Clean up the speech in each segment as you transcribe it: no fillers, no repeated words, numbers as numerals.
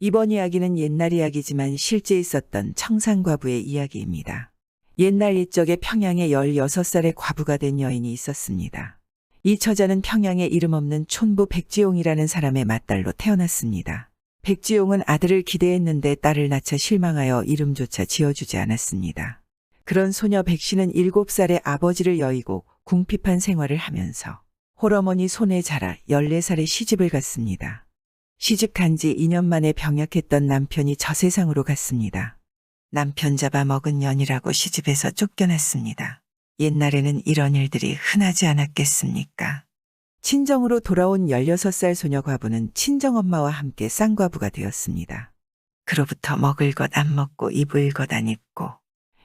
이번 이야기는 옛날 이야기지만 실제 있었던 청산과부의 이야기입니다. 옛날 옛적에 평양에 16살의 과부가 된 여인이 있었습니다. 이 처자는 평양에 이름 없는 촌부 백지용이라는 사람의 맏딸로 태어났습니다. 백지용은 아들을 기대했는데 딸을 낳자 실망하여 이름조차 지어주지 않았습니다. 그런 소녀 백씨는 7살의 아버지를 여의고 궁핍한 생활을 하면서 홀어머니 손에 자라 14살에 시집을 갔습니다. 시집 간 지 2년 만에 병약했던 남편이 저 세상으로 갔습니다. 남편 잡아먹은 년이라고 시집에서 쫓겨났습니다. 옛날에는 이런 일들이 흔하지 않았겠습니까? 친정으로 돌아온 16살 소녀 과부는 친정엄마와 함께 쌍과부가 되었습니다. 그로부터 먹을 것 안 먹고 입을 것 안 입고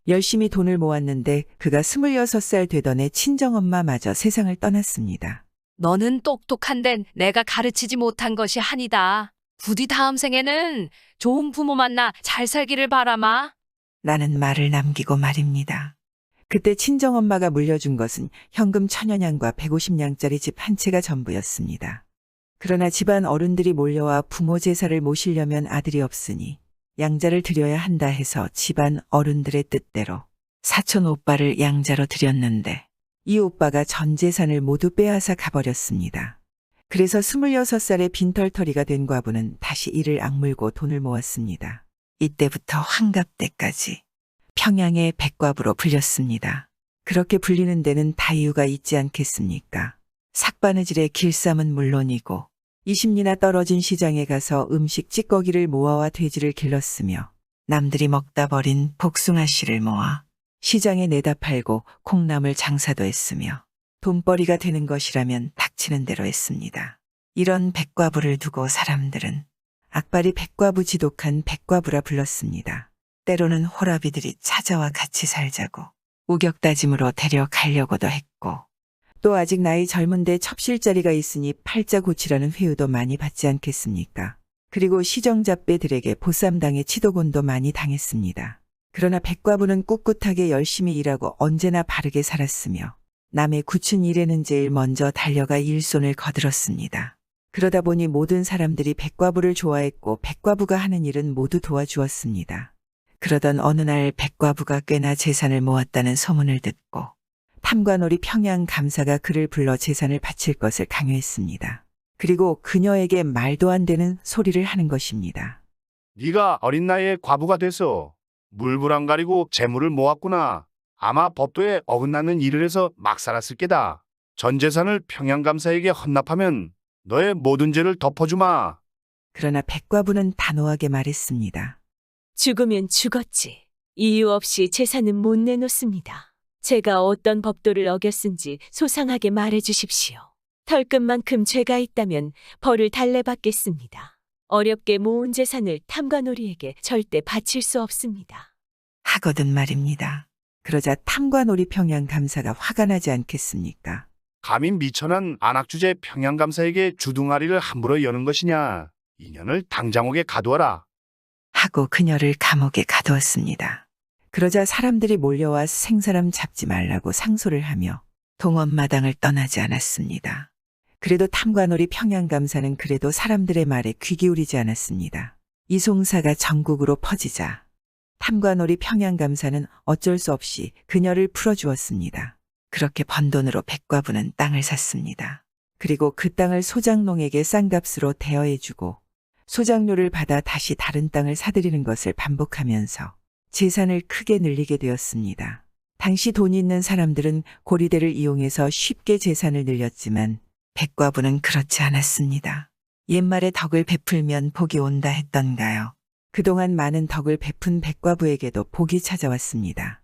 열심히 돈을 모았는데 그가 26살 되던 해 친정엄마마저 세상을 떠났습니다. 너는 똑똑한데 내가 가르치지 못한 것이 한이다. 부디 다음 생에는 좋은 부모 만나 잘 살기를 바라마. 라는 말을 남기고 말입니다. 그때 친정엄마가 물려준 것은 현금 1000여냥과 150냥짜리 집 한 채가 전부였습니다. 그러나 집안 어른들이 몰려와 부모 제사를 모시려면 아들이 없으니 양자를 드려야 한다 해서 집안 어른들의 뜻대로 사촌 오빠를 양자로 드렸는데 이 오빠가 전 재산을 모두 빼앗아 가버렸습니다. 그래서 26살의 빈털터리가 된 과부는 다시 이를 악물고 돈을 모았습니다. 이때부터 환갑때까지 평양의 백과부로 불렸습니다. 그렇게 불리는 데는 다 이유가 있지 않겠습니까? 삭바느질의 길쌈은 물론이고 20리나 떨어진 시장에 가서 음식 찌꺼기를 모아와 돼지를 길렀으며 남들이 먹다 버린 복숭아 씨를 모아 시장에 내다 팔고 콩나물 장사도 했으며 돈벌이가 되는 것이라면 닥치는 대로 했습니다. 이런 백과부를 두고 사람들은 악발이 백과부 지독한 백과부라 불렀습니다. 때로는 호라비들이 찾아와 같이 살자고 우격다짐으로 데려가려고도 했고 또 아직 나이 젊은데 첩실자리가 있으니 팔자 고치라는 회유도 많이 받지 않겠습니까? 그리고 시정잡배들에게 보쌈당해 치도곤도 많이 당했습니다. 그러나 백과부는 꿋꿋하게 열심히 일하고 언제나 바르게 살았으며 남의 굳힌 일에는 제일 먼저 달려가 일손을 거들었습니다. 그러다 보니 모든 사람들이 백과부를 좋아했고 백과부가 하는 일은 모두 도와주었습니다. 그러던 어느 날 백과부가 꽤나 재산을 모았다는 소문을 듣고 탐관오리 평양 감사가 그를 불러 재산을 바칠 것을 강요했습니다. 그리고 그녀에게 말도 안 되는 소리를 하는 것입니다. 네가 어린 나이에 과부가 돼서 물불 안 가리고 재물을 모았구나. 아마 법도에 어긋나는 일을 해서 막 살았을 게다. 전 재산을 평양감사에게 헌납하면 너의 모든 죄를 덮어주마. 그러나 백과부는 단호하게 말했습니다. 죽으면 죽었지. 이유 없이 재산은 못 내놓습니다. 제가 어떤 법도를 어겼은지 소상하게 말해 주십시오. 털끝만큼 죄가 있다면 벌을 달래받겠습니다. 어렵게 모은 재산을 탐관오리에게 절대 바칠 수 없습니다. 하거든 말입니다. 그러자 탐관오리 평양 감사가 화가 나지 않겠습니까? 감히 미천한 안악주제 평양감사에게 주둥아리를 함부로 여는 것이냐. 인연을 당장옥에 가두어라. 하고 그녀를 감옥에 가두었습니다. 그러자 사람들이 몰려와 생사람 잡지 말라고 상소를 하며 동원마당을 떠나지 않았습니다. 그래도 탐관오리 평양감사는 그래도 사람들의 말에 귀 기울이지 않았습니다. 이 송사가 전국으로 퍼지자 탐관오리 평양감사는 어쩔 수 없이 그녀를 풀어주었습니다. 그렇게 번 돈으로 백과부는 땅을 샀습니다. 그리고 그 땅을 소장농에게 싼 값으로 대여해주고 소장료를 받아 다시 다른 땅을 사들이는 것을 반복하면서 재산을 크게 늘리게 되었습니다. 당시 돈 있는 사람들은 고리대를 이용해서 쉽게 재산을 늘렸지만 백과부는 그렇지 않았습니다. 옛말에 덕을 베풀면 복이 온다 했던가요? 그동안 많은 덕을 베푼 백과부에게도 복이 찾아왔습니다.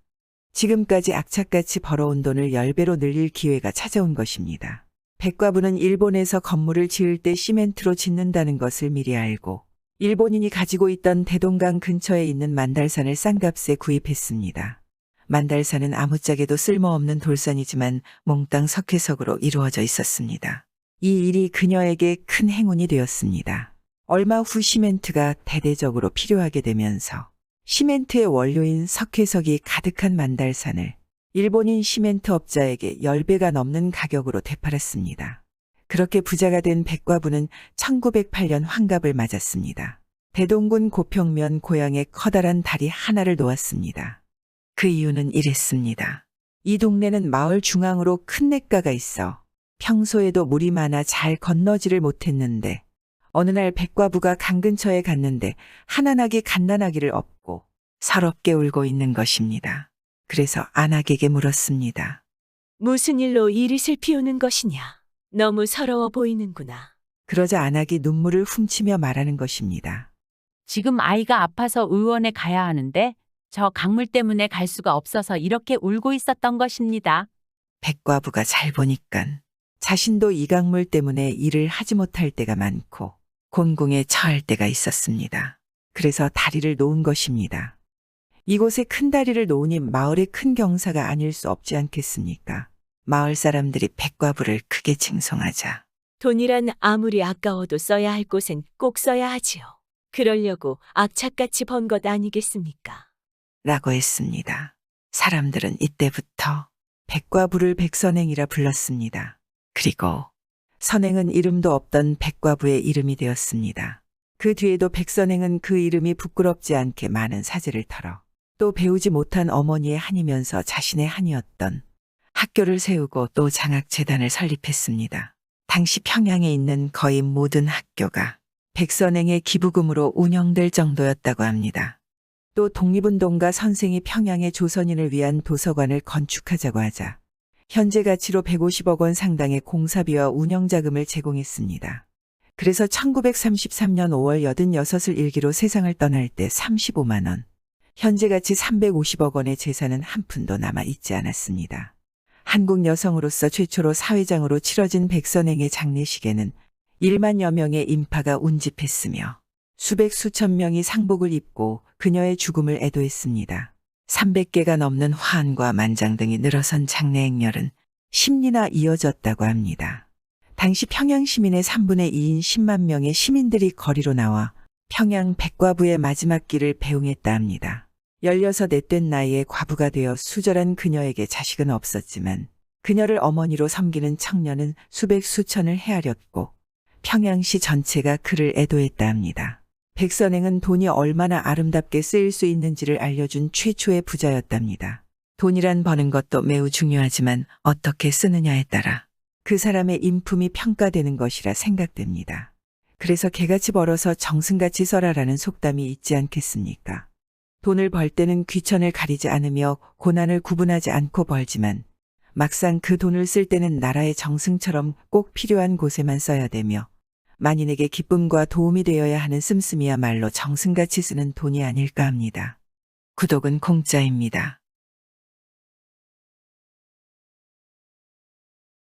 지금까지 악착같이 벌어온 돈을 10배로 늘릴 기회가 찾아온 것입니다. 백과부는 일본에서 건물을 지을 때 시멘트로 짓는다는 것을 미리 알고 일본인이 가지고 있던 대동강 근처에 있는 만달산을 싼 값에 구입했습니다. 만달산은 아무짝에도 쓸모없는 돌산이지만 몽땅 석회석으로 이루어져 있었습니다. 이 일이 그녀에게 큰 행운이 되었습니다. 얼마 후 시멘트가 대대적으로 필요하게 되면서 시멘트의 원료인 석회석이 가득한 만달산을 일본인 시멘트 업자에게 10배가 넘는 가격으로 되팔았습니다. 그렇게 부자가 된 백과부는 1908년 환갑을 맞았습니다. 대동군 고평면 고향에 커다란 다리 하나를 놓았습니다. 그 이유는 이랬습니다. 이 동네는 마을 중앙으로 큰 냇가가 있어 평소에도 물이 많아 잘 건너지를 못했는데 어느 날 백과부가 강 근처에 갔는데 하나나기 갓난아기를 업고 서럽게 울고 있는 것입니다. 그래서 안악에게 물었습니다. 무슨 일로 이릿을 피우는 것이냐? 너무 서러워 보이는구나. 그러자 안악이 눈물을 훔치며 말하는 것입니다. 지금 아이가 아파서 의원에 가야 하는데 저 강물 때문에 갈 수가 없어서 이렇게 울고 있었던 것입니다. 백과부가 잘 보니깐 자신도 이 강물 때문에 일을 하지 못할 때가 많고 곤궁에 처할 때가 있었습니다. 그래서 다리를 놓은 것입니다. 이곳에 큰 다리를 놓으니 마을의 큰 경사가 아닐 수 없지 않겠습니까? 마을 사람들이 백과부를 크게 칭송하자 돈이란 아무리 아까워도 써야 할 곳엔 꼭 써야 하지요. 그러려고 악착같이 번 것 아니겠습니까? 라고 했습니다. 사람들은 이때부터 백과부를 백선행이라 불렀습니다. 그리고 선행은 이름도 없던 백과부의 이름이 되었습니다. 그 뒤에도 백선행은 그 이름이 부끄럽지 않게 많은 사제를 털어 또 배우지 못한 어머니의 한이면서 자신의 한이었던 학교를 세우고 또 장학재단을 설립했습니다. 당시 평양에 있는 거의 모든 학교가 백선행의 기부금으로 운영될 정도였다고 합니다. 또 독립운동가 선생이 평양의 조선인을 위한 도서관을 건축하자고 하자 현재 가치로 150억 원 상당의 공사비와 운영자금을 제공했습니다. 그래서 1933년 5월 86을 일기로 세상을 떠날 때 35만 원, 현재 가치 350억 원의 재산은 한 푼도 남아 있지 않았습니다. 한국 여성으로서 최초로 사회장으로 치러진 백선행의 장례식에는 1만여 명의 인파가 운집했으며 수백 수천 명이 상복을 입고 그녀의 죽음을 애도했습니다. 300개가 넘는 화환과 만장 등이 늘어선 장례 행렬은 10리나 이어졌다고 합니다. 당시 평양 시민의 3분의 2인 10만 명의 시민들이 거리로 나와 평양 백과부의 마지막 길을 배웅했다 합니다. 16에 된 나이에 과부가 되어 수절한 그녀에게 자식은 없었지만 그녀를 어머니로 섬기는 청년은 수백 수천을 헤아렸고 평양시 전체가 그를 애도했다 합니다. 백선행은 돈이 얼마나 아름답게 쓰일 수 있는지를 알려준 최초의 부자였답니다. 돈이란 버는 것도 매우 중요하지만 어떻게 쓰느냐에 따라 그 사람의 인품이 평가되는 것이라 생각됩니다. 그래서 개같이 벌어서 정승같이 써라라는 속담이 있지 않겠습니까? 돈을 벌 때는 귀천을 가리지 않으며 고난을 구분하지 않고 벌지만 막상 그 돈을 쓸 때는 나라의 정승처럼 꼭 필요한 곳에만 써야 되며 만인에게 기쁨과 도움이 되어야 하는 씀씀이야말로 정승같이 쓰는 돈이 아닐까 합니다. 구독은 공짜입니다.